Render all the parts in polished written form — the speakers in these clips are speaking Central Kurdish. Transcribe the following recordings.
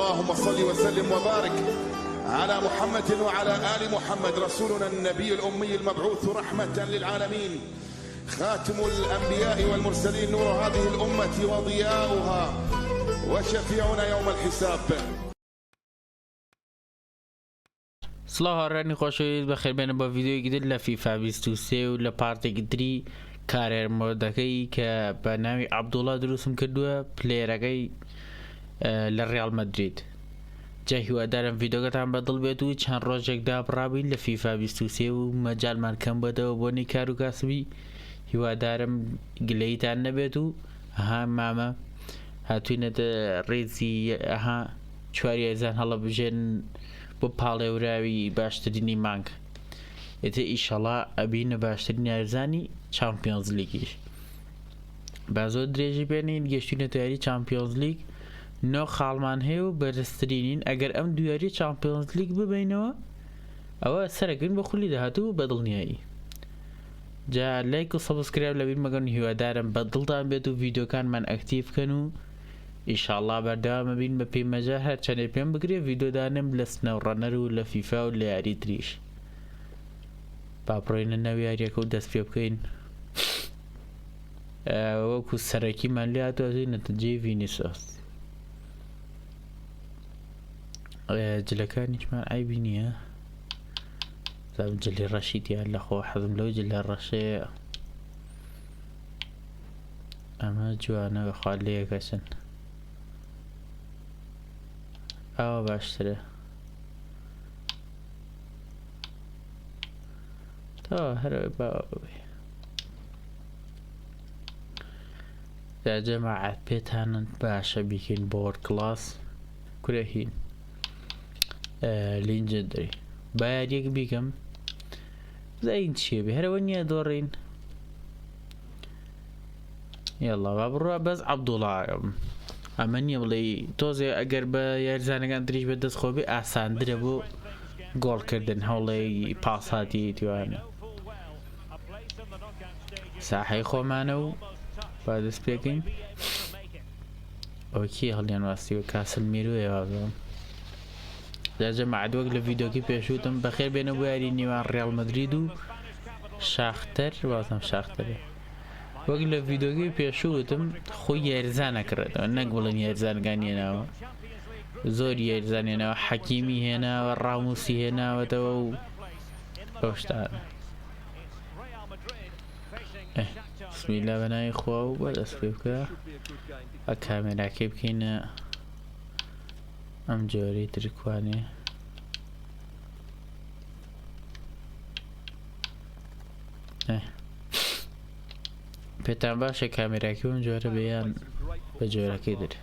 اللهم صل وسلم وبارك على محمد وعلى آل محمد رسولنا النبي الأمي المبعوث رحمة للعالمين، خاتم الأنبياء والمرسلين، نور هذه الأمة وضياؤها وشفيعنا يوم الحساب. سڵاو هاڕانی خۆشەویست بەخێربێنە بە ڤیدیۆیەکی تر لە فیفا 23 و لە پارتێکی تری کارێرمۆدەکەی کە بە ناوی عەبدوڵڵا دروستم کردووە، پلێرەکەی لە ڕیاڵ مەدرید. جا هیوادارم ڤیدیۆکەتان بەدڵ بێت و چەند ڕۆژێک دابڕابین لە فیفا 23 و مەجالمان کەم بێتەوە بۆنی کار و کاسبی. هیوادارم گلەیتان نەبێت و ئەها مامە هاتووینەتە ڕێزی ئەها چواریێزان هەڵە بژێن بۆ پاڵێوراوی باشترینی مانگ. ئێتە ئیشەڵا ئەبینە باشترین یارزانی چامپیۆنز لیگیش. با زۆر درێژی بێنین گەشتینە تیاری چامپیۆنز لیگ 9 خاڵمان هەیە و بەرزترینین. ئەگەر ئەم دویاری چامپیۆنز لیگ ببینەوە ئەوە سەرەکەین بە خولی داهاتوو بە دڵنیایی. جا لایک و سەبسکرایب لەبیر مەگەن. هیوادارم بە دڵتان بێت و ڤیدیۆکانمان ئەکتیڤ بکەن و ئیشاڵڵا بەردەوامە بین بە پێیمەجار هەر چەندێ پێم بگرێ ڤیدیۆدانم لە سنەوڕەنەر و لە فیفا و لە یاری تریش. با بڕۆینە ناو یاریەکە و دەست پێ بکەین. وەکو سەرەکیمان لێ هاتووە نەتەجەی ڤینیسیۆس. جلەکانیشمان ئایبی نییە. زام جلی ڕەشی دیار لەخۆ حەزم لەو جلە ڕەشەیە. ئەمە جوانە بەخوا لێیەکەچن. ئەوە باشترە. تا هەرەوەی باوە ببێ. جا جەماعەت پێتانن باشە بیکەین بۆ وەرڵد کڵاس کورە هین لینجندری. با یاریەک بیکەم زین چییە بێ هەرەوە نییە دۆڕین. یاڵڵا با بڕوا بەس عەبدوڵڵاکەم. ئەمە نییە بڵێ تۆزێ ئەگەر بە یاریزانەکان تریش بە دەست خۆ بێ ئاساندرە بۆ گۆڵکردن هەوڵەی پاساتی توانێ. ساحەی خۆمانە و با دەست پێکەین. ئەوکی هەڵیان واستیوە کاسل میروێەوە بم. جاجە مەعدوەک لە ڤیدیۆکی پێشوتم بەخێر بێنە بۆ یاری نێوان ڕیاڵ مەدرید و شاختەر. وازم شاختەرێ. وەک لە ڤیدیۆگەی پێشوتم خۆی یاریزان نەکڕێتەوە، نەک بڵێن یاریزانەکان هێناوە. زۆر یاریزان هێناوە، حەکیمی هێناوە، ڕاموسی هێناوەتەوە و ئەو شتانە. بسمیلا بەناوی خوا و بەدەست پێ بکە. کامێراکەی بکەینە ئەم جۆرەی ترکوانێ. پێتان باشە کامێراکی ئەم جۆرە بەیان بە جۆرەکەی در.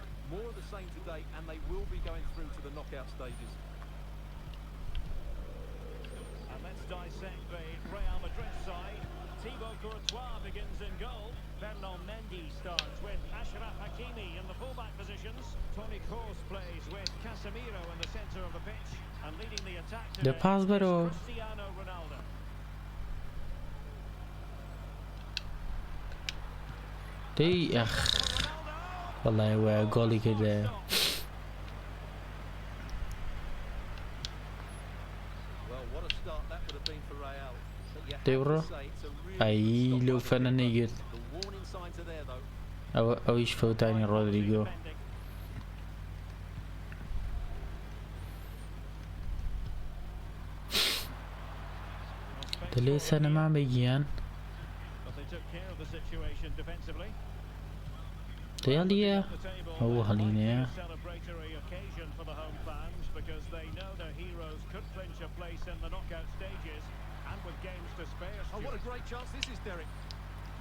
دە پاس بەرەوە. دەی ئەخ وەڵای وایە گۆڵی کردایە. دەی بڕۆ. ئای لەو فەنە نەیگرت. ئەویش فەوتانی ڕۆدریگۆ. دەلێ سەنەمان بەگیان. دەیاڵیە ئەوە هەڵینەیە.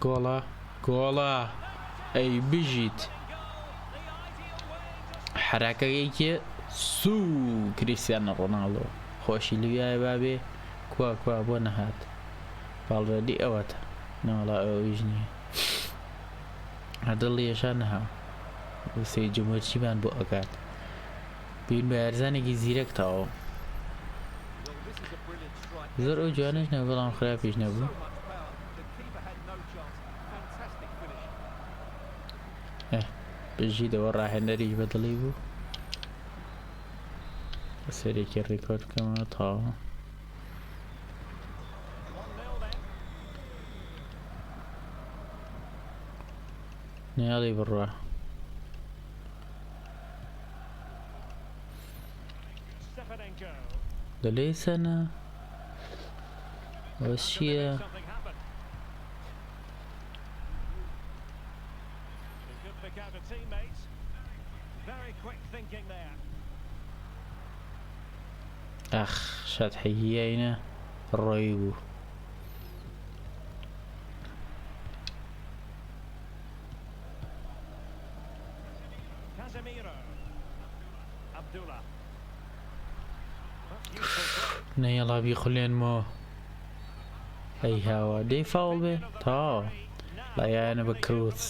گۆڵە گۆڵە ئەی بژیت. حراکەیەکێ سوو کریستیانە ڕۆناڵدۆ خۆشی لویایە بابێ کوا کوا بۆ نەهات. باڵڕێدی ئەوەتە ناوەڵا ئەوەیش نییە. هەدڵی ێشان نەهاو وسەی جمهورچیمان بۆ ئەکات. بین بە یارزانێکی زیرەک تاوە. زۆر ئەو جوانش نەبوو بەڵام خراپیش نەبوو. بژیدەوە ڕاهێنەریش بەدڵی بوو. سەرێکی ڕێکۆرد بکەمەوە تاوە. نێڵی بڕوە دەلێ سەنە ئەوە چییە؟ ئەخ شاد حەییەینە ڕۆی بوو. نەیەڵا بیخولێنمەوە ئەی هاوە دەی فاوڵ بێ تاوە لایەنە بە کروس.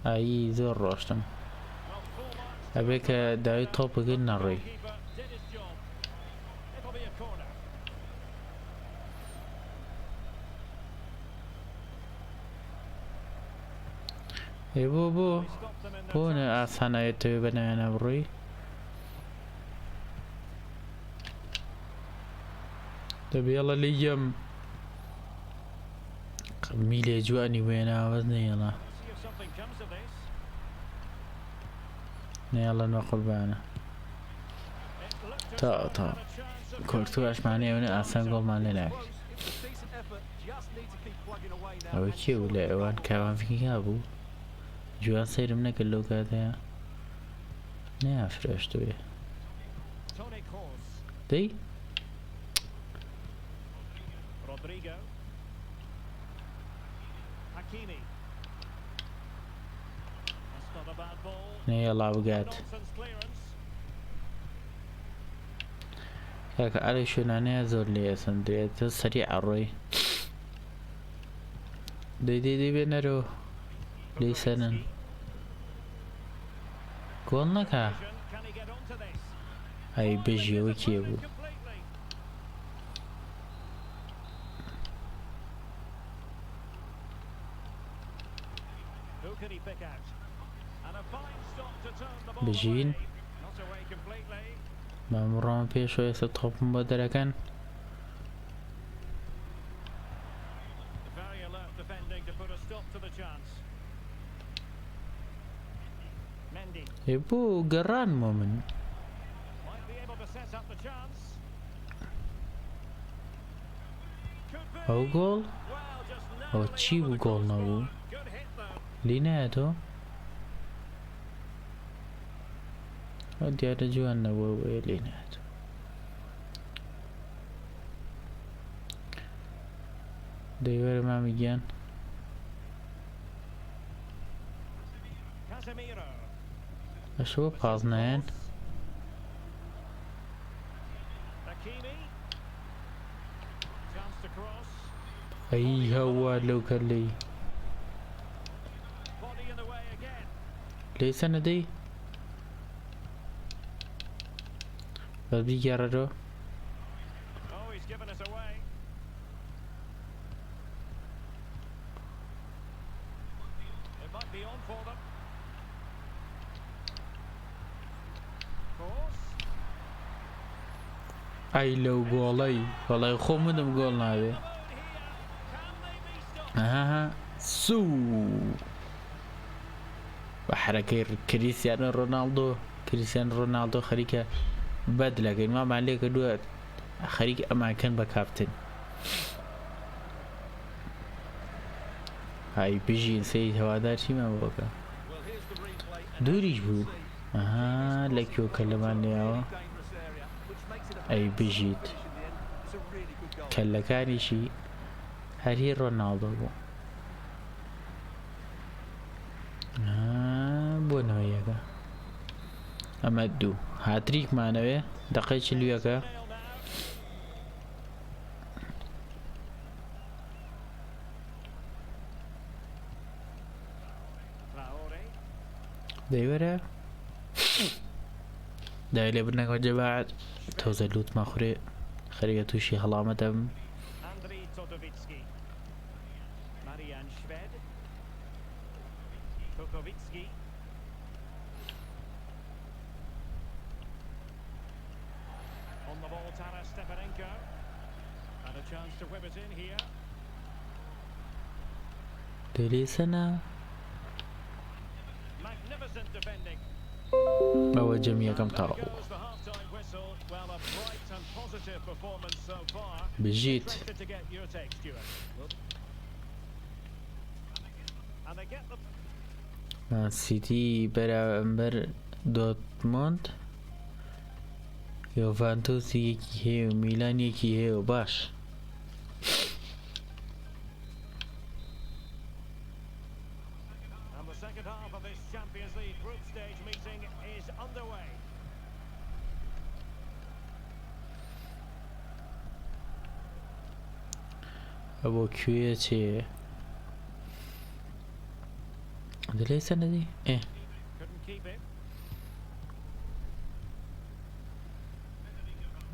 ئایی زۆر ڕۆشتم ئەبێ کە داوای تۆپەکەت نەڕێی. بۆ نە ئاسانایەتەوێ بە نایەنە بڕۆی. دەبێڵە لێیەم میلێ جوانی وێناوەز نەیەڵە نێڵەنەوە قوربانە تا کۆرتواشمانەیە وێنە ئاسان گۆڵمان لێ ناکە. ئەوە کێ بوو لە ئەوان کاوان فکیکا بوو جوان سەیرم نەکرد لەو کاتەیە نەیافرۆشتوێ دەی نەیەڵا بگات کاکە ئەڵێ شوێنانەیە زۆر لێ ئەسەندرێت سەری ئەڕۆی دەی بێنەرەوە لێی سەنن گۆڵ نەکا. ئەی بژیەوە کێ بوو؟ بژین مامڕۆم پێشەوە ئێستا تۆپم بۆ دەرەکەن. بۆ گەڕانمەوە من ئەو گۆڵ ئەو چی بوو گۆڵ نەبوو لی نایەتەوە ئەو دیارە جوان نەبووە بۆیە لی نایەتەوە. دەیوەرە مامی گیان ئەشەوە پاس نایەن ئەی هەوا لەو کە لێی سەنە دەی بەس بیگەڕەرەوە ئەی لەو گۆڵەی وەڵای خۆم بدەم گۆڵ ناوێ. ئەها سوو بە حرەکەی کریستیانۆ ڕۆناڵدۆ خەریکە بەد لەکەین مامان لێ کردووە خەریک ئەماکەن بە کاپتن. های بژین سەید هەوادار چیمان بۆکە دووریش بوو ئەها لە کێوکە لەمان لێیاوە ئەی بژیت کەلەکانیشی هەری ڕۆناڵدۆ بوو بۆ نەوەیەکە ئەمە دوو هاتریکمانەوێ دەقەی چلویەکە دەیوەرە دای لێ برنەکە جەبات تۆزە لوتما خورێ خەریکە تووشی هەڵامەتەم. Taras Stepanenko. And a chance to whip it in here. دليسنا Magnificent defending. أو جميع كم There تاو goes the half-time whistle. Well, a bright and positive performance so far. بجيت Interested to get your take, Stuart. And they get the مان سيتي برابر دورتموند يوفنتوس يكي هي وميلان يكي هي وباش And the second half of this Champions League group stage meeting is underway. أبو كويتي دليسنا دي إيه Couldn't keep it.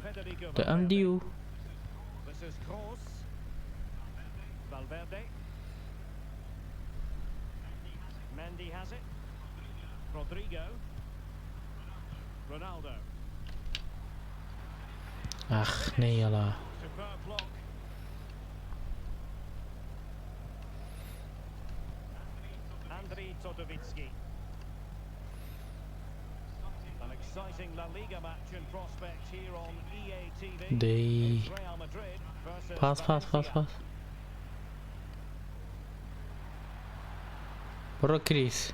Federico ده Valverde. أمديو This is Kroos. Valverde. Mendy has it. Rodrigo. Ronaldo. أخ نيلا Superb block. Andriy Todovitsky. An exciting La Liga match in prospect here on EA TV. دي It's Real Madrid versus باس باس باس Valencia. باس برو كريس And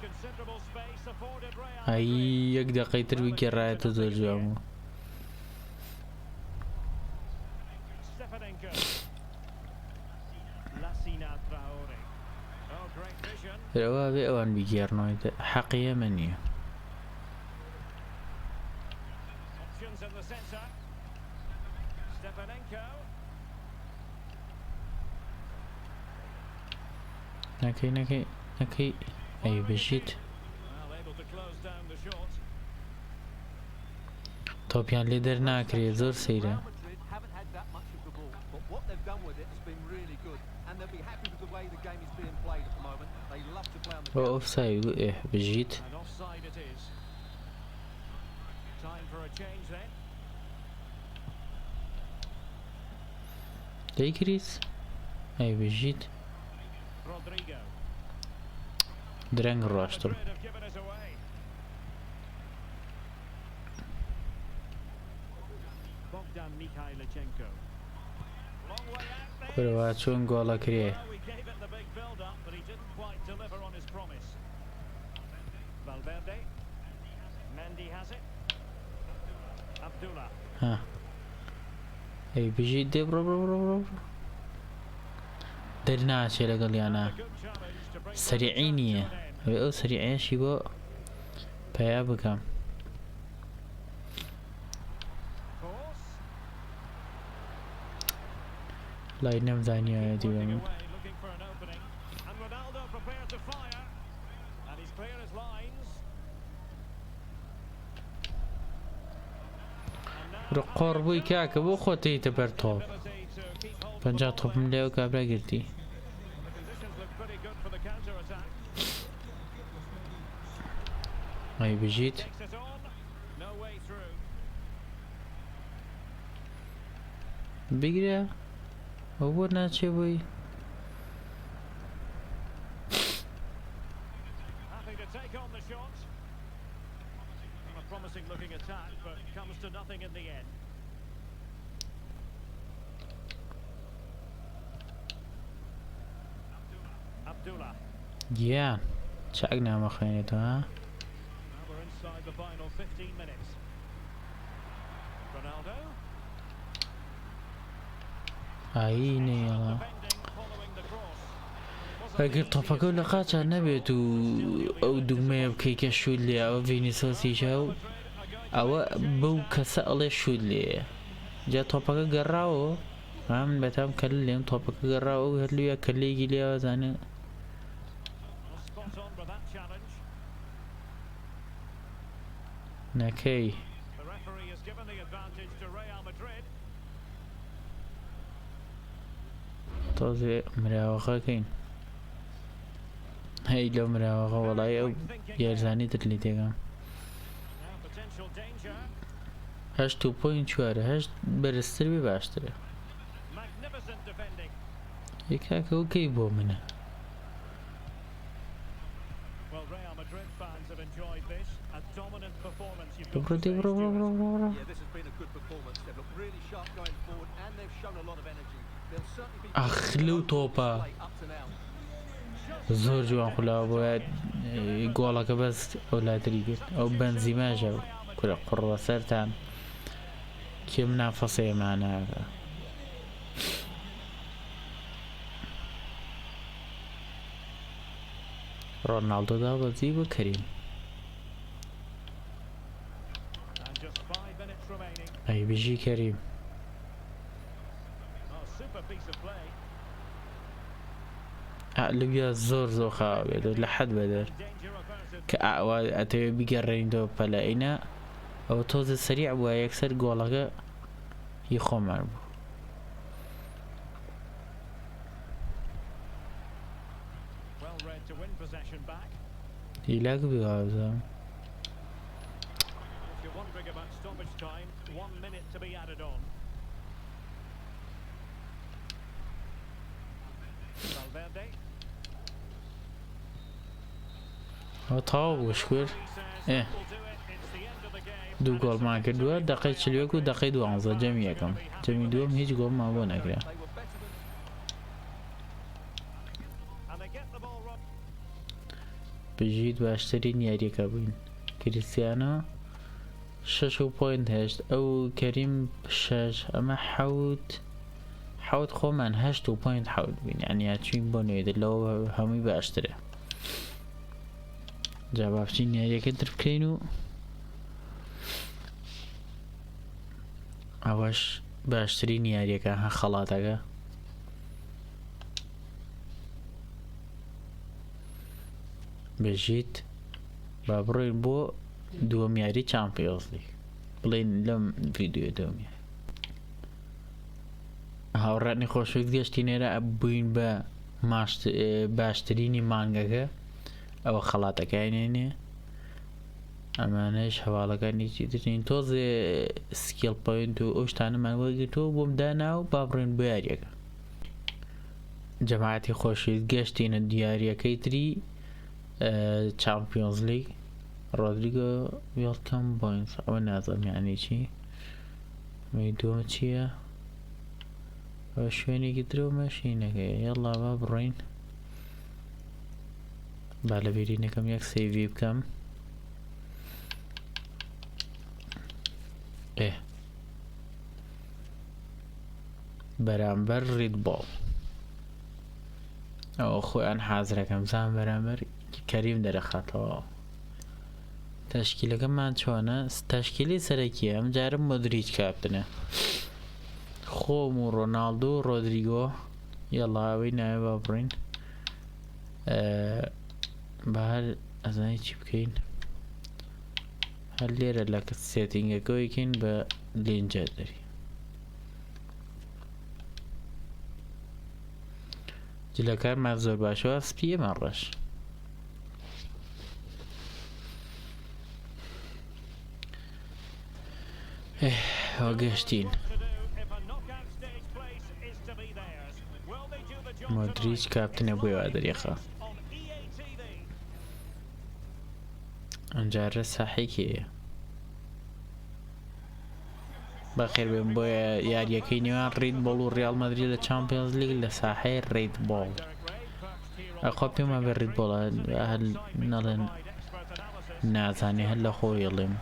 considerable space afforded Real هاي Madrid. يك دقيقة تربي راية تزوج Stepanenko. Lassina Traore. Oh, great vision. روابي أوان بيجيرنو حقيقة مني Options in the centre. Stepanenko. نكي أي بجيت Well, able to close down the shot. توبيان ليدر ناكري زور سيرة Real Madrid haven't had that much of the ball, but what they've done with it has been really good, and they'll be happy with the way the game is being played at the moment. They love to play on the أوف سايد إيه بجيت And offside it is. Time for a change then. داي كريس أي بجيت Rodrigo. درانج راشتر Madrid have given it away. Bogdan Mikhailichenko. Long way out there. كرواتشون جولا كريه Well, we gave it the big build-up, but he didn't quite deliver on his promise. Valverde. Mendy has it. Abdullah. ها أي بجيت دي برو درنا شي لقال أنا A good challenge to bring سريعينية أو سريعين شيبو بيا بكم Kroos. لا ينام زانية دي Working بمن away, looking for an opening. And Ronaldo prepared to fire. And he's clear his lines. And now رقور كاك بو خوتي تبرتوب ability to keep hold of the بنجا ball توب there. مليو كابلا قلتي The conditions look pretty good for the counter-attack. أي بجيت Takes it on. No way through. بيجري هو ناتشي بوي Happy to take on the shot. A promising looking attack, but comes to nothing in the end. Abdullah. جيان شعقنا ما خينيتو ها Now we're inside the final 15 minutes. Ronaldo. عيني يلا Defending following the cross. اگر طبقه لقاچ نبيت او دگمه بكيك شولي او فينيسيوس شو او بو كسأل شولي جا طبقه قراو هم بتام كلم طبقه قراو هلو كلي جليا زانه Spot on with that challenge. نكي The referee has given the advantage to Real Madrid. توزي مراوغه كين هاي لو مراوغه والله او يرزاني تتلي تيغام Now potential danger. 8.4 بەرزتر بێ باشترە Magnificent defending. یەکاکەوە کەی بۆ منە Well, Real Madrid fans have enjoyed this. A dominant performance. You've بڕۆ got to دێ say, بڕۆ بڕۆ Stuart. بڕۆ بڕۆ Yeah, this has been a good performance. They've looked really sharp going forward and they've shown a lot of energy. They'll certainly be ئەخلو تۆپە up to now. زۆر جوان خولاوە بۆیە گۆڵەکە بەس ئەو لاتری کرد ئەو بەنزیماژە کورە قڕوە سەرتان کێ منافەسەیەماناکە ڕۆناڵدۆ داوەزی بۆ کەریم And just 5 minutes remaining. ئەی بژی کەریم Oh, super piece of play. لەویا زۆر خاوە بێت لە حەد بەدەر Danger averted. کە ئاوا ئەتەوێ بیگەڕێنیتەوە پەلەئینە ئەوە تۆزە سەریع بووە یەکسەر گۆڵەکە هی خۆمان بوو Well read to win possession back. هیلاک بوازم If you're wondering about stoppage time, 1 minute to be added on. Valverde. ئەو تاوا بوو شکر He says Eh. that will do it. It's the end of the game. دوو گۆڵمان کردووە دەقەی چلوێک و دەقەی 12 جەمی یەکەم جەمی دووەم هیچ گۆڵمان بۆ نەکرا They were better than And they get the ball wrong. بژیت باشترین یاریەکە بووین کریستیانۆ 6.8 ئەو کەریم 6 ئەمە حەوت خۆمان 8.7 بووین یعنی یاچوین بۆ نوێدە لەوە هەمووی باشترە جا باشترین یاریەکە در بکەین و ئەوەش باشترین یاریەکە هە خەڵاتەکە بژیت با بڕۆین بۆ دووەم یاری چامپیۆنز لیگ بڵێن لەم ڤیدیۆ دەومی هاوڕاتنی خۆشەویست گەشتی نێرە بووین بە باشترینی مانگەکە ئەوە خەڵاتەکانێنێ ئەمانەش هەواڵەکانی ترین تۆزێ سکیل پۆینت و ئەو شتانەمان وەرگرتەوە بۆم دانا و با بڕێن بۆ یاریەکە جەماعەتی خۆشەویست گەشتینە دیاریەکەی تری چامپیۆنز لیگ رۆدریگۆ وێڵکەم بۆینس ئەوە نازەم یعنی چی مەی دووەمە چییە ئەوە شوێنێکی ترەوە مەشینەکەی یەڵا با بڕۆین با لە بێرینەکەم یەک سەیڤی بکەم بەرامبەر ڕیدبۆڵ ئەوە خۆیان حازرەکەم زان بەرامبەر کەریم دەرەخاتەوە تەشکیلەکەمان چۆنە تەشکیلی سەرەکیە ئەم جارە مۆدریچ کاپتنە خۆم و ڕۆناڵدۆ و ڕۆدریگۆ یەڵاوی ناوێ با بڕین بە هەر ئەزانی چی بکەین هەر لێرە لە سێتینگەکەوەیکەین بە لێنجە دەری جلەکارمان زۆر باشەوە سپیەمان ڕەش ئەوە گەشتین مۆدریچ کاپتنە بۆی وا دەریخە ئەمجارە ساحێکیە بەخێر بێن بۆ یاریەکەی نێوان ڕیدبۆڵ و ڕیال مەدرید لە چامپیۆنز لیگ لە ساحەی ڕیدبۆڵ ئەخوا پێمان بە ڕیدبۆڵە هەر نەڵێن نازانێ هەر لە خۆیڵێم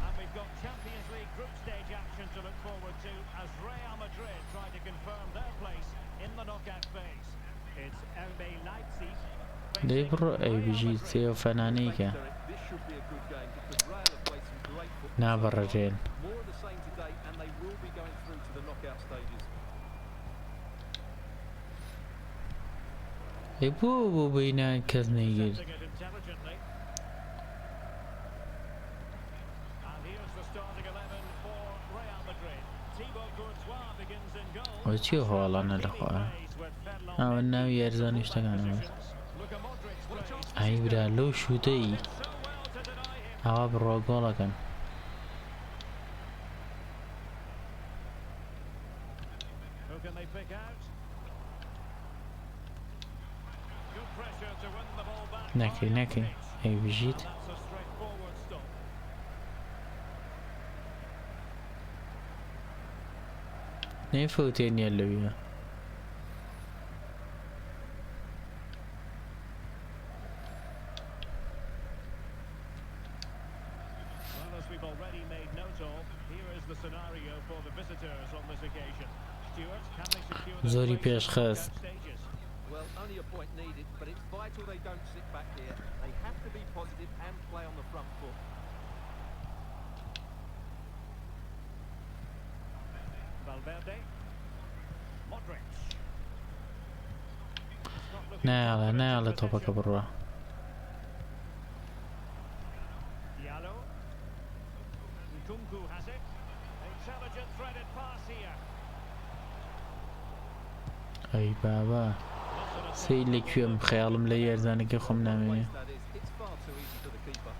دەی بڕۆ ئەی بژی سێوە فەنانەیکە this should be a good game because Real have played some great football. نابڕەژێن More of the same today and they will be going through to the knockout stages. ئەی بۆ بینان کەس نەیگرت ئەو چی هەواڵانە لەخوا ئەوە ناوی یارزانی شتەکانەوە ئای برا لەو شوتەی ئاوا بڕۆ گۆڵەکەن can they pick out? Good pressure to win the ball back. نكي أي بجيت That's a straightforward stop. نيفوتين يلويا Well, as we've already made note of, here is the scenario for the visitors on this occasion. Stuart, can they secure their زوري place in the بيشخص knockout stages? Well, only a point needed, but it's vital they don't sit back here. They have to be positive and play on the front foot. Valverde. Modric. نالا توبك برا Diallo. Nkunku has it. Intelligent threaded pass here. أي بابا سي اللي كيوم خيالم لي يرزانك خم نامي That is, it's far too easy for the keeper.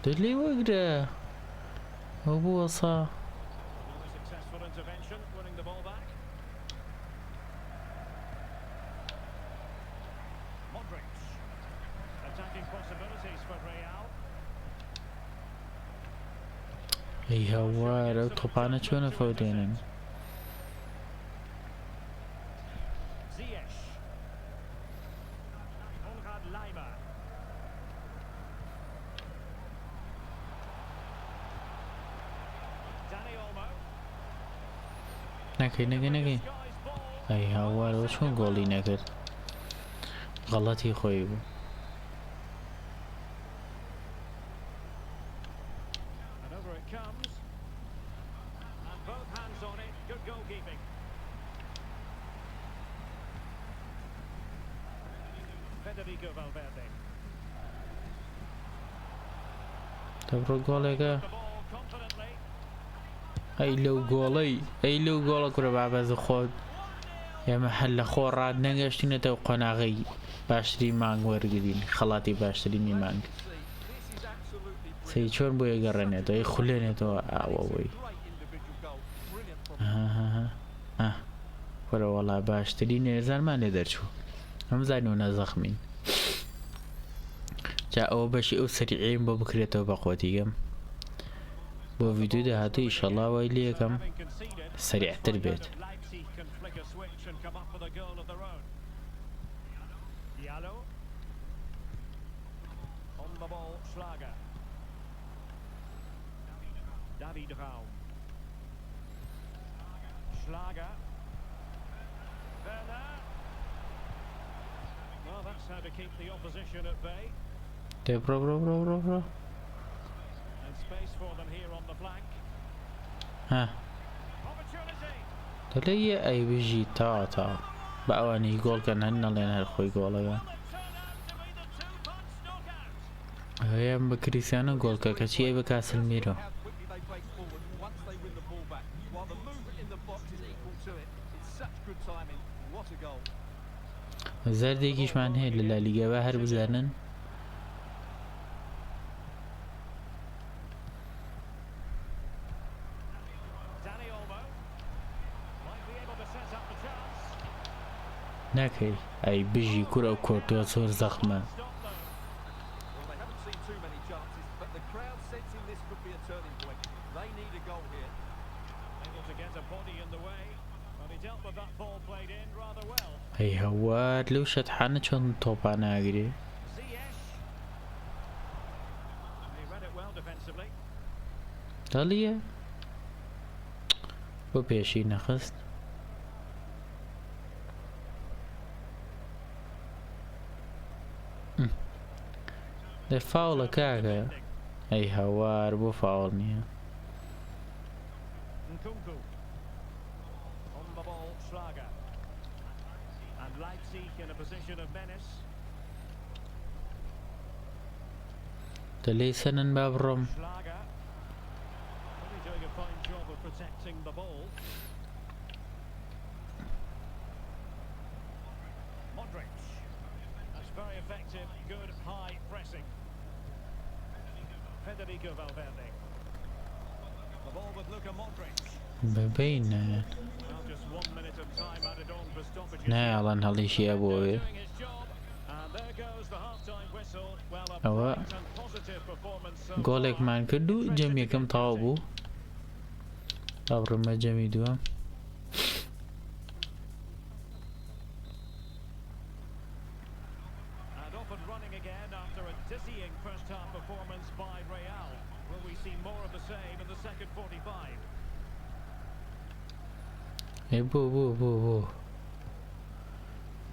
دلي وقرا هو وصا Another successful intervention, winning the ball back. Modric. Attacking possibilities for Real. أي هوار طبعا شلون فودين Ziyech. Konrad Laimer. Dani Olmo. نكي Sky's ball. أي هوار وشون قولي نكر غلطي خويبو And over it comes. And both hands on it. Good goalkeeping. Federico Valverde. تبرو قولك The ball confidently. أي لو قولك كره بعبز خود يا محل خور راد نگشتين تو قناغي باشتري مانگ ورگدين خلاتي باشتري مي مانگ This is absolutely سي چون بو يقرنه تو يخلينه تو آووي great individual goal. Brilliant from ها ولا والله باشتري نيزان ما ندر شو هم زانونا زخمين جاء او بشي او سريعين بو بكريتو بقوتي قم بو فيديو ده هاتو ان شاء الله ويلي كم Having conceded, سريع تربيت Leipzig can flick a switch and come up with a goal of their own. Diallo. On the ball, Schlager. David Raum. Schlager. Werner. Well, that's how to keep the opposition at bay. برو And space for them here on the flank. ها Opportunity. تلي اي بيجي تا بأواني جول كان هنا لين هالخوي جول Will it turn out to be the two-punch knockout? هي بكريستيانو جول كاكاشي بكاس الميرو how quickly they break forward once they win the ball back. While the movement in the box is equal to it, it's such good timing. What a goal. زرديكيش من هي لا ليغا باهر بزارن Dani Olmo might be able to set up the chance. ناكي اي بيجي كرة وكورتو صور زخمة Stop though. Well, they haven't seen too many chances, but the crowd sensing this could be a turning point. They need a goal here. Able to get a body in the way, but he dealt with that ball played in rather well. هي هوار لو شطحانة شون توبا ناقري Ziyech. He read it well defensively. دالية بو بيشي نخست ده فاول كاكا اي هوار بو فاول نيا Nkunku. On the ball, Schlager. And Leipzig in a position of menace. دالي سنن بابرم Schlager. Really doing a fine job of protecting the ball. Modric. That's very effective, good high pressing. Federico Valverde. The ball with Luka Modric. ببين Well, just 1 minute of time added on for stoppages. نایەڵەن هەڵیشی ئەبۆوێ Doing his job. And there goes the half-time whistle. Well, a ئەوە bright and positive performance so far. گۆڵێکمان کرد و جەم یەکەم تەواو بوو ئەڕمە جەمی دووەم And off and running again after a dizzying first-half performance by Real. Will we see more of the same in the second 45?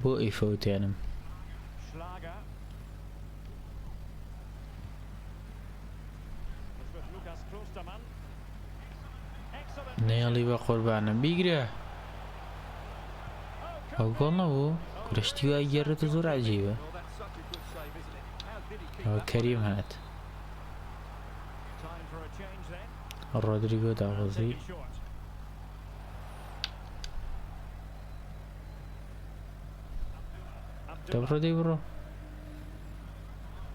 بۆ ئیفەوتێنم Schlager. It's with Lukas Klostermann. Excellent. نێڵی بە قوربانم بیگرە ئەو گۆڵ نەبوو گرشتی وای گێڕێتە زۆر عەجیبە Well, that's such a good save, isn't it? How did he keep ئەوە that? کەریم هات Time for a change then. ڕۆدریگۆ داوەزی Take it short. دەبڕۆ دەی بڕۆ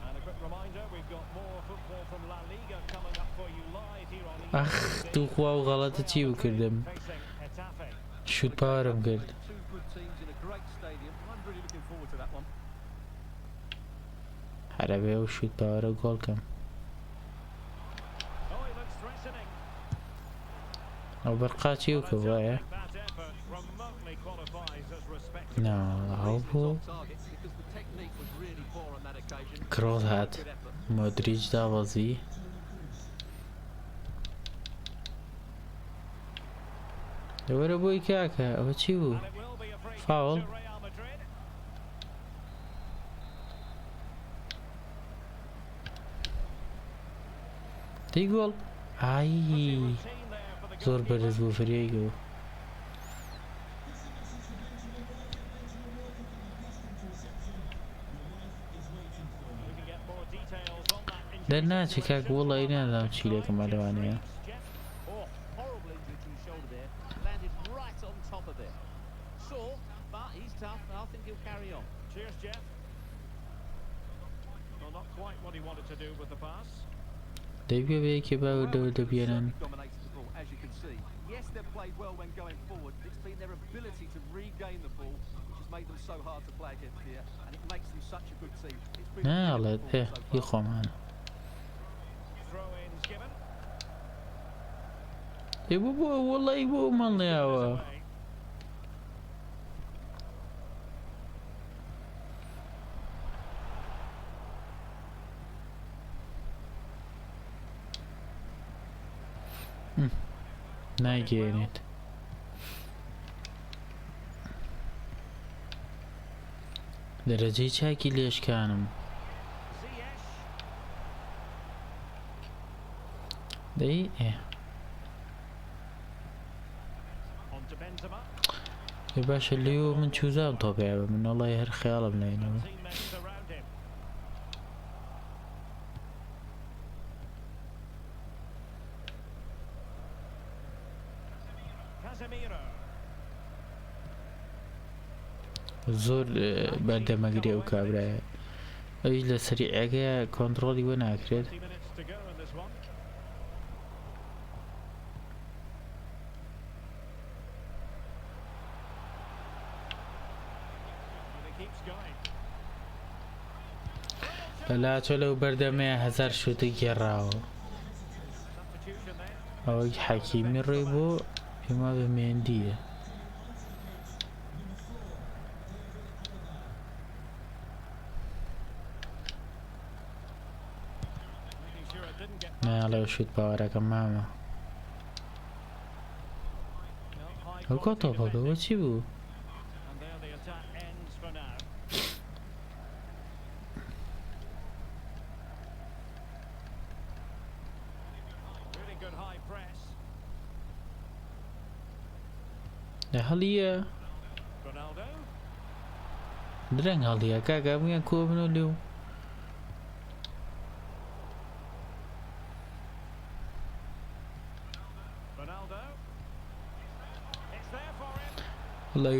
And a quick reminder, we've got more football from La Liga coming up for you live here on ئەخ دووخوا و غەڵەتە چی بکردم facing Getafe. شوت پاوەرم کرد Two good teams in a great stadium. I'm really looking forward to that one. هەرەبێ و شوت پاوەرە گۆڵکەم Oh, he looks threatening. ئەو بەرقاچی و کە وایە That effort remotely qualifies as respectable. نا ئەو بۆ On target because the technique was really poor on that occasion. کرۆز هات Good effort. مۆدریچ داوەزی دەوەرە بۆی کاکە ئەوە چی بوو And it will be a free kick Foul. to Real Madrid. دەی گۆڵ ئای Routine there for the زۆر goalkeeper. بەرز بوو فریایگە We can get more details on that injury. دەرناچی کاکە وەڵی نازانم چی لێکەمە لەوانەیە Jeff. Oh, horrible injury to his shoulder there. Landed right on top of it. Sore, but he's tough and I think he'll carry on. Cheers, Jeff. Well, not quite what he wanted to do with the pass. دەیبێ بەیەکێ باوەدەوە دەبێنن Certainly dominated the ball, as you can see. Yes, they've played well when going forward, but it's been their ability to regain the ball which has made them so hard to play against here, and it makes them such a good team. It's been ناڵێت brilliant ئێ performance هی so far. خۆمانە Throw-ins given. ێ بۆ وەڵی بۆ مەڵێەوە Away. نایگەێنێت دەرەجەی چاکی لێشکانم Ziyech. دەی ئێ On to Benzema. ێ باشە لێوە من چوزام تۆپیاە بە من وەڵی هەر خەیاڵم لێنەوە Teammates around him. Casemiro. زۆر بەردەمەگری ئەو کابرایە ئەوی لە سەریعەکەیە کۆنتڕۆڵی وە ناکرێت 20 minutes to go in this one. And he keeps going. بەلاچۆ لەو بەردەمەیە هەزار شوتە گێڕاوە Substitution there. ئەوەی حەکیمی ڕێ بۆ پێما بە مێندیە Making sure it didn't get ناڵێ شوت پاوەرەکە مامە well, high ئەو quality کۆتۆپەکەەوە defending. چی بوو And there the attack ends for now. Really good high press. لە هەڵیە Ronaldo. درەنگ هەڵیە کاکە بگەن کۆ بنۆ لێو Ronaldo. It's there for him. وڵی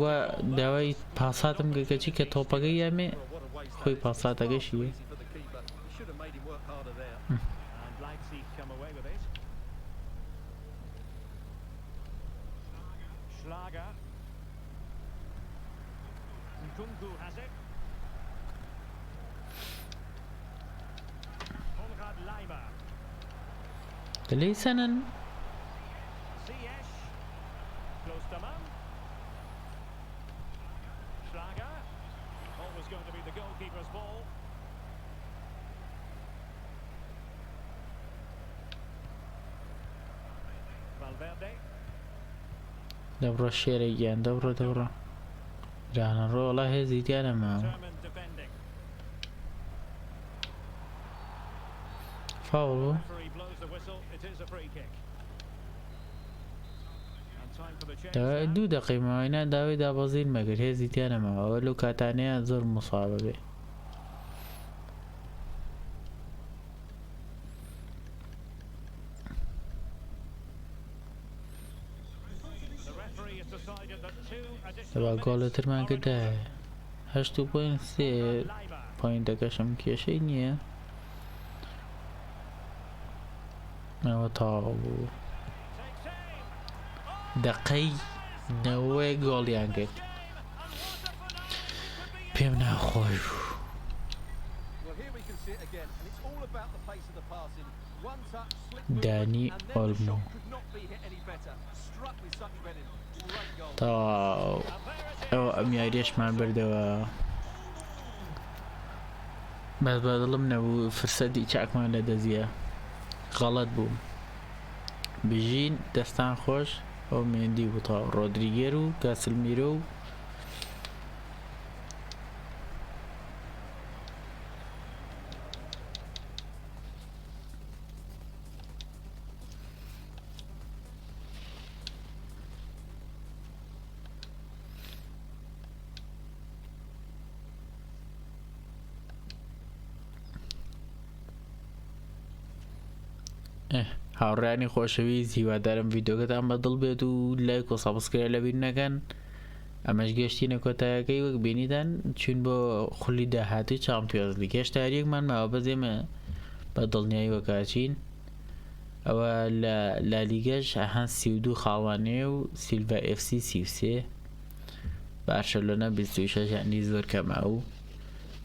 وا داوای پاساتم گەکەچی کە تۆپەکەی یامێ Well, what a waste خۆی that is. پاساتەکەشیە Easy for the keeper. He should have made him work harder there. And Leipzig come away with it. Schlager. Nkunku has it. Konrad Leimer. ليسنا Ziyech. Klostermann. Schlager. Always going to be the goalkeeper's ball. Valverde. دبر الشيريان دبر رانا رو والله هزيت أنا معه Determined defending. فاولو Referee blows the whistle. It is a free kick. And time for the change. دا now. 2 دقيقة معينة داوي دابزين مگر هزيت أنا معه ولو كاتانيا زور مصابة به The referee has decided that 2 additional دبا minutes گۆڵە ترمان are کردایە required. 8.3 Leimer. پۆینتەکەشم کێشەی نییە ئەوە تەواو بوو Takes aim. دقەی نەوەی گۆڵیان کرد پێم ناخۆش بوو Well, here we can see it again, and it's all about the pace of the passing. One touch, slick movement, Dani and then the Olmo. shot could not be hit any better. Struck with such venom. Great goal. تەواو ئەوە ئەمیاریشمان بردەوە بەس بەدڵم نەبوو فرسەتی چاکمان لە دەزیە غەڵەت بووم بژین دەستان خۆش ئەو مێندی بوو تەواو ڕۆدریگێر و کاسلمیرۆ و هاوڕێیانی خۆشەویست هیوادارم ڤیدۆکەتان بەدڵ بێت و لایک و سابسکرایب لەبیر نەکەن ئەمەش گەشتینە کۆتاییەکەی وەک بینیدان چون بۆ خولی داهاتی چامپیۆنز لیگ هێشتا یەکمان ماوە بەزێمە بە دڵنیایی وەکاچین ئەوە لە لالیگەش ئەهان 32 خاڵوانەیە و سیلڤا FC 33 بارشەلۆنە 26 یعنی زۆر کەمە و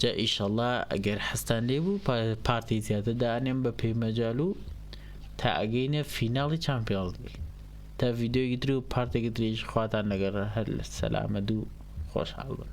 جا ئیشەڵڵا ئەگەر حەستان لێ بوو پارتی زیاتر دانێم بە پێی مەجال و تا ئەگەینە فیناڵی چامپیۆنز لیگ تا ڤیدۆیەکی تر و پارتێکی تریش خواتان لەگەڕ هەر لە سەلامەت و خۆشحاڵ بن